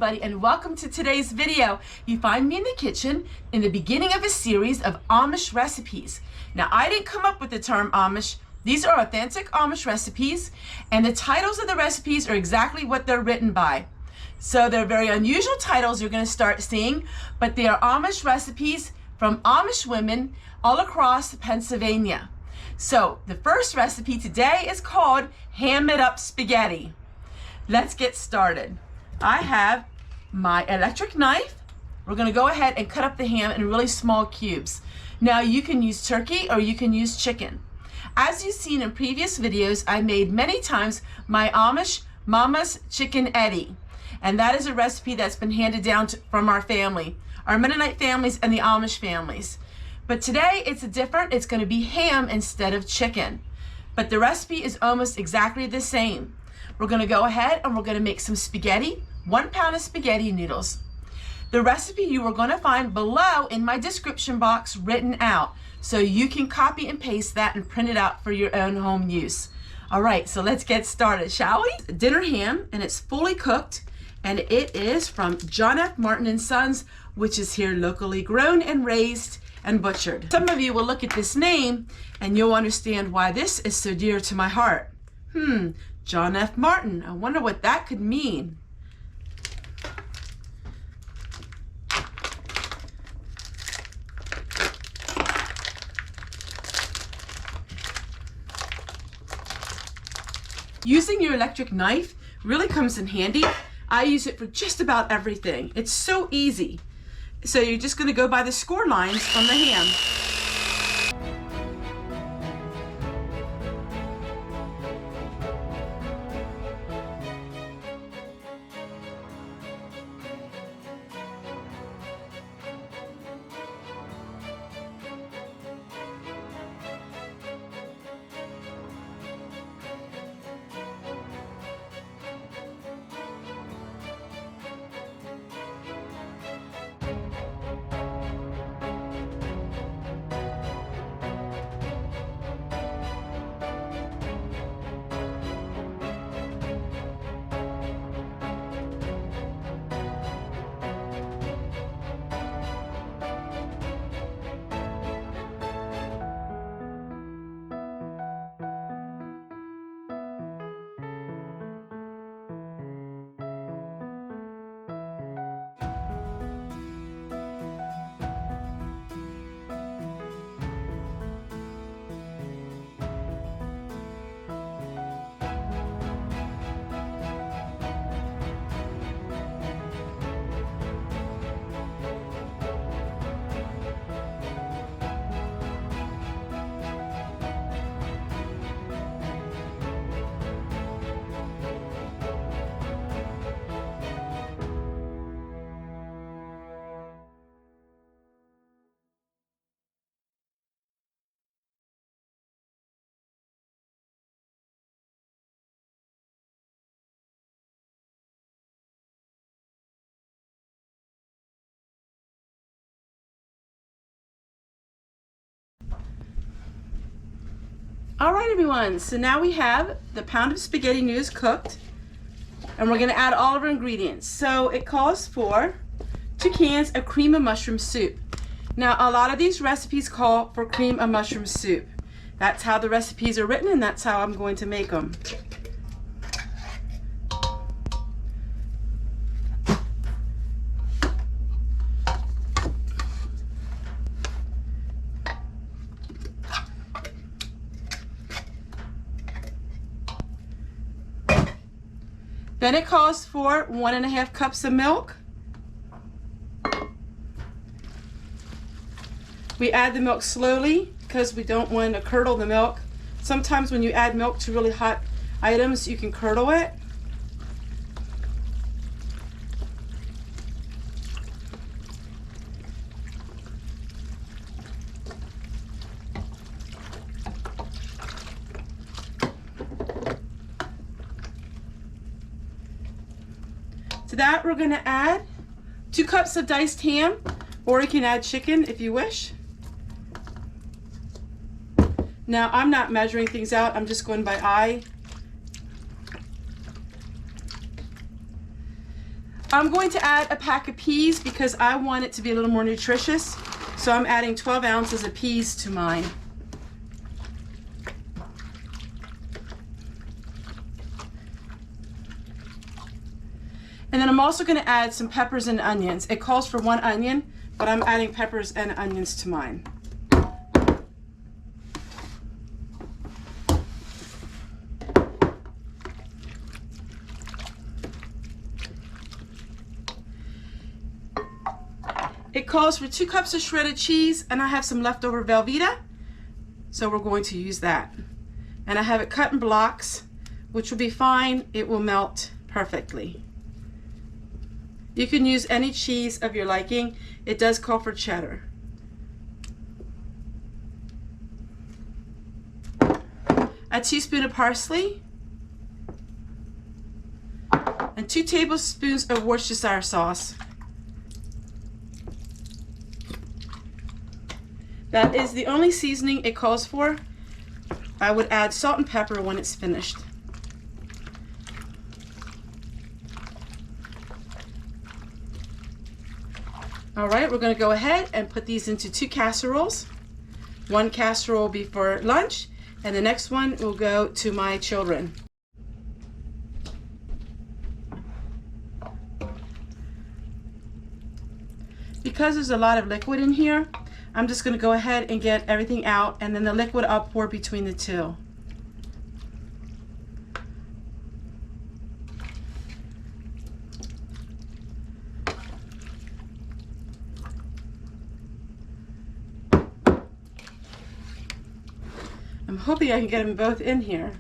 everybody, and welcome to today's video. You find me in the kitchen in the beginning of a series of Amish recipes. Now, I didn't come up with the term Amish. These are authentic Amish recipes, and the titles of the recipes are exactly what they're written by. So they're very unusual titles you're going to start seeing, but they are Amish recipes from Amish women all across Pennsylvania. So the first recipe today is called Ham It Up Spaghetti. Let's get started. I have my electric knife. We're going to go ahead and cut up the ham in really small cubes. Now you can use turkey or you can use chicken. As you've seen in previous videos, I made many times my Amish Mama's Chicken Eddie. And that is a recipe that's been handed down from our family, our Mennonite families and the Amish families. But today it's different. It's going to be ham instead of chicken. But the recipe is almost exactly the same. We're going to go ahead and we're going to make some spaghetti, 1 pound of spaghetti noodles. The recipe you are going to find below in my description box written out, so you can copy and paste that and print it out for your own home use. All right, so let's get started, shall we? Dinner ham, and it's fully cooked, and it is from John F. Martin and Sons, which is here locally grown and raised and butchered. Some of you will look at this name and you'll understand why this is so dear to my heart. John F. Martin, I wonder what that could mean. Using your electric knife really comes in handy. I use it for just about everything. It's so easy. So you're just going to go by the score lines from the ham. All right, everyone, so now we have the pound of spaghetti noodles cooked, and we're going to add all of our ingredients. So it calls for 2 cans of cream of mushroom soup. Now, a lot of these recipes call for cream of mushroom soup. That's how the recipes are written, and that's how I'm going to make them. Then it calls for 1½ cups of milk. We add the milk slowly because we don't want to curdle the milk. Sometimes when you add milk to really hot items, you can curdle it. To that, we're going to add 2 cups of diced ham, or you can add chicken if you wish. Now, I'm not measuring things out, I'm just going by eye. I'm going to add a pack of peas because I want it to be a little more nutritious. So I'm adding 12 ounces of peas to mine. And then I'm also going to add some peppers and onions. It calls for 1 onion, but I'm adding peppers and onions to mine. It calls for 2 cups of shredded cheese, and I have some leftover Velveeta, so we're going to use that. And I have it cut in blocks, which will be fine. It will melt perfectly. You can use any cheese of your liking. It does call for cheddar. A teaspoon of parsley and 2 tablespoons of Worcestershire sauce. That is the only seasoning it calls for. I would add salt and pepper when it's finished. All right, we're going to go ahead and put these into 2 casseroles. 1 casserole will be for lunch, and the next one will go to my children. Because there's a lot of liquid in here, I'm just going to go ahead and get everything out, and then the liquid I'll pour between the 2. I'm hoping I can get them both in here.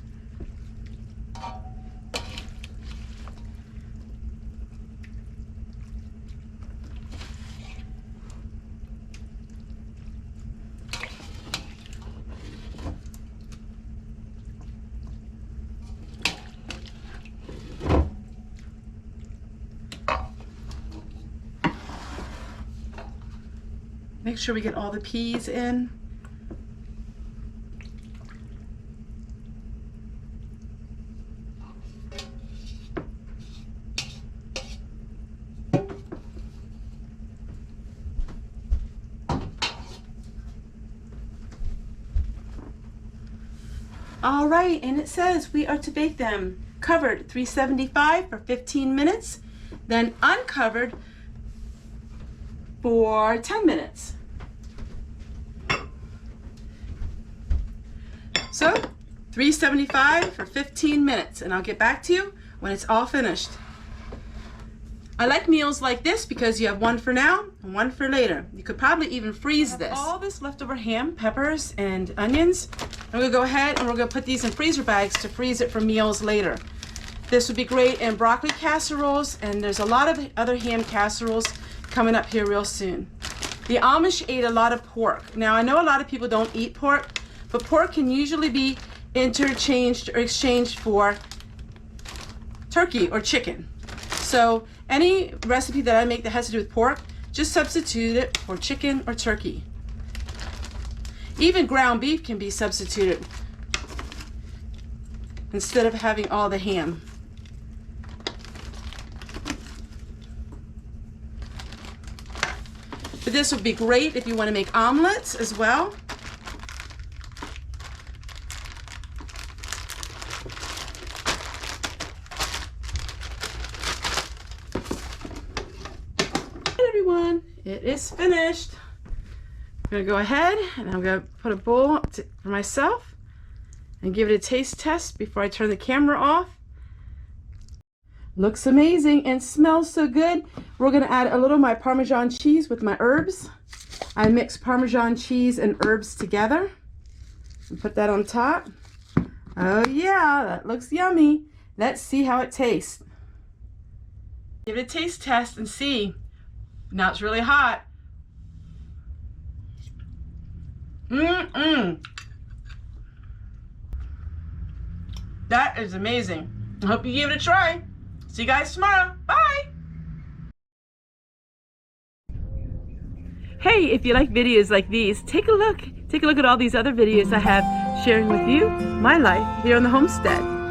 Make sure we get all the peas in. All right, and it says we are to bake them covered 375 for 15 minutes, then uncovered for 10 minutes. So 375 for 15 minutes, and I'll get back to you when it's all finished. I like meals like this because you have one for now and one for later. You could probably even freeze this. All this leftover ham, peppers, and onions. I'm gonna go ahead and we're gonna put these in freezer bags to freeze it for meals later. This would be great in broccoli casseroles, and there's a lot of other ham casseroles coming up here real soon. The Amish ate a lot of pork. Now I know a lot of people don't eat pork, but pork can usually be interchanged or exchanged for turkey or chicken. So any recipe that I make that has to do with pork, just substitute it for chicken or turkey. Even ground beef can be substituted instead of having all the ham. But this would be great if you want to make omelets as well. Everyone, it is finished. I'm gonna go ahead and I'm gonna put a bowl for myself and give it a taste test before I turn the camera off. Looks amazing and smells so good. We're gonna add a little of my Parmesan cheese with my herbs. I mix Parmesan cheese and herbs together and put that on top. Oh yeah, that looks yummy. Let's see how it tastes. Give it a taste test and see. Now it's really hot. That is amazing. I hope you give it a try. See you guys tomorrow. Bye. Hey, if you like videos like these, take a look. Take a look at all these other videos I have sharing with you my life here on the homestead.